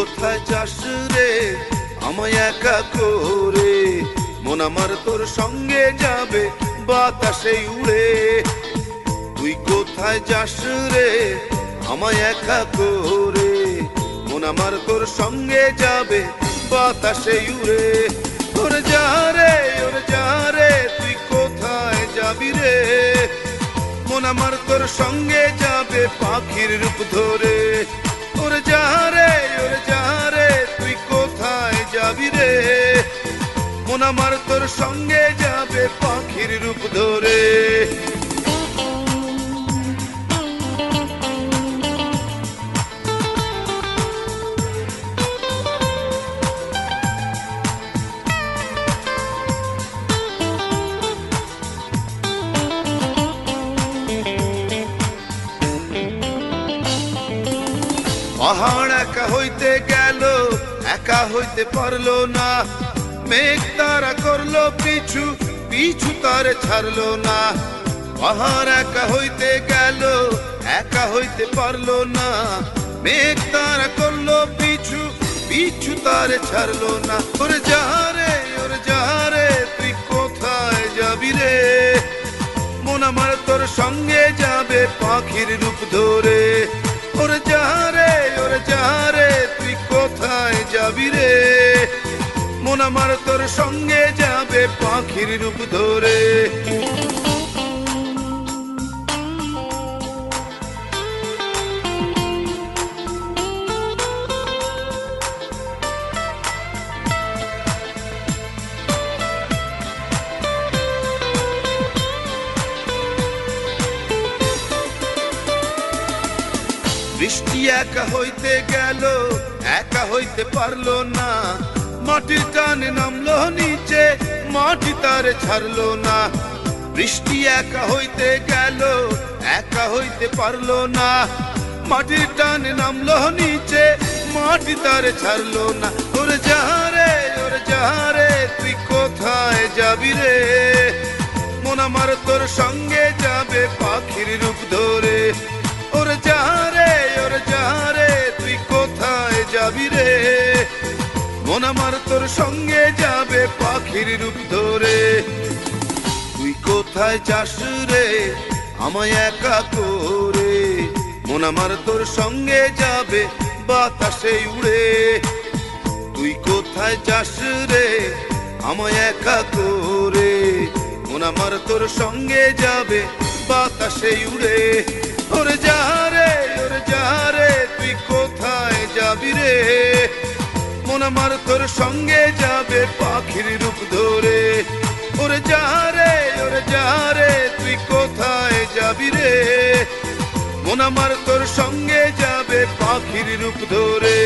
কোথায় যাস রে আমায় একা করে, মন আমার তোর সঙ্গে যাবে বাতাসে উড়ে। তুই কোথায় যাস রে আমায় একা করে, মন আমার তোর সঙ্গে যাবে বাতাসে উড়ে। ওরে যা রে, ওরে যা রে, তুই কোথায় যাবি রে, মন আমার তোর সঙ্গে যাবে পাখির রূপ ধরে। ওরে যা রে, ওরে যা রে, তুই কোথায় যাবি রে, মন আমার তোর সঙ্গে যাবে পাখির রূপ ধরে। পাহাড় একা হইতে গেল, একা হইতে পারলো না, মেঘ তারা করলো পিছু, পিছু তারে ছাড়লো না। পাহাড় একা হইতে গেল, একা হইতে পারলো না, মেঘ তারা করলো পিছু, পিছু তারে ছাড়লো না। ওরে যা রে, ওরে যা রে, তুই কোথায় যাবি রে, মন আমার তোর সঙ্গে যাবে পাখির রূপ ধরে। ওরে যা রে, ওরে যা রে, তুই কোথায় যাবি রে, মন আমার তোর সঙ্গে যাবে পাখির রূপ ধরে। বৃষ্টি একা হইতে গেল, একা হইতে পারলো না, মাটির টানে নামলো নিচে, মাটি তারে ছাড়লো না। বৃষ্টি একা হইতে গেল, একা হইতে পারলো না, মাটির টানে নামলো নিচে, মাটি তারে ছাড়লো না। ওরে যা রে, ওরে যা রে, তুই কোথায় যাবি রে, মন আমার তোর সঙ্গে যাবে পাখির রূপ ধরে। ওরে যা রে, ওরে যা রে, তুই কোথায় যাবি রে, মন আমার তোর সঙ্গে যাবে পাখির রূপ ধরে। তুই কোথায় যাস রে আমায় একা করে, মন আমার তোর সঙ্গে যাবে বাতাসে উড়ে। তুই কোথায় যাস রে আমায় একা করে, মন আমার তোর সঙ্গে যাবে বাতাসে উড়ে। ওরে যা রে, ওরে যা রে, তুই কোথায় যাবি রে, মন আমার তোর সঙ্গে যাবে পাখির রূপ ধরে। ওরে যা রে, ওরে যা রে, তুই কোথায় যাবি রে, মন আমার তোর সঙ্গে যাবে পাখির রূপ ধরে।